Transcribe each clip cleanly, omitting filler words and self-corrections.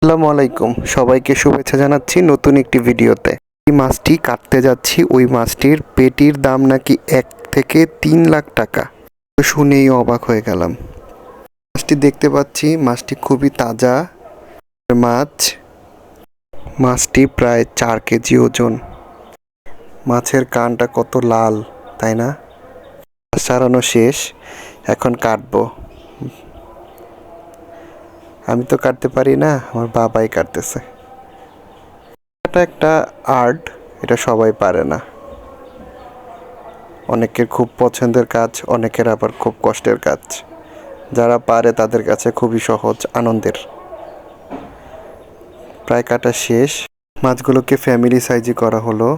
আসসালামু আলাইকুম, সবাইকে শুভেচ্ছা জানাচ্ছি নতুন একটি ভিডিওতে। এই মাছটি কাটতে যাচ্ছি, ওই মাছটির পেটির দাম নাকি 1 থেকে 3 লাখ টাকা। শুনেই অবাক হয়ে গেলাম। মাছটি দেখতে পাচ্ছি, মাছটি খুবই তাজা মাছ। মাছটি প্রায় 4 কেজি ওজন। মাছের কানটা কত লাল, তাই না? সারানো শেষ, এখন কাটবো। আমি তো কাটতে পারি না, আমার বাবাই কাটতেছে। এটা একটা আর্ট, এটা সবাই পারে না। অনেকের খুব পছন্দের কাজ, অনেকের আবার খুব কষ্টের কাজ। যারা পারে তাদের কাছে খুবই সহজ, আনন্দের। প্রায় কাটা শেষ। মাছগুলোকে ফ্যামিলি সাইজে করা হলো।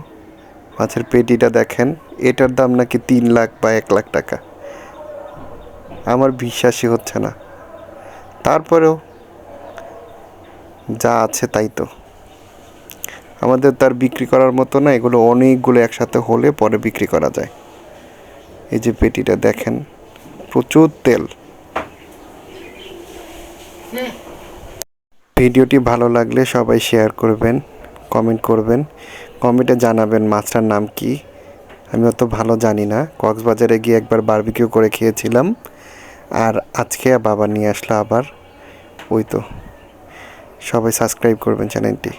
মাছের পেটিটা দেখেন, এটার দাম নাকি 3 লাখ বা 1 লাখ টাকা। আমার বিশ্বাসই হচ্ছে না। তারপরেও যা আছে তাই তো। আমাদের তার বিক্রি করার মতো না, এগুলো অনেকগুলো একসাথে হলে পরে বিক্রি করা যায়। এই যে পেটিটা দেখেন, প্রচুর তেল। ভিডিওটি ভালো লাগলে সবাই শেয়ার করবেন, কমেন্ট করবেন। কমেন্টে জানাবেন মাছটার নাম কি। আমি অত ভালো জানি না। কক্সবাজারে গিয়ে একবার বারবিকিউ করে খেয়েছিলাম, আর আজকে বাবা নিয়ে আসলো আবার। ওই তো, সবাই সাবস্ক্রাইব করবেন চ্যানেলটি।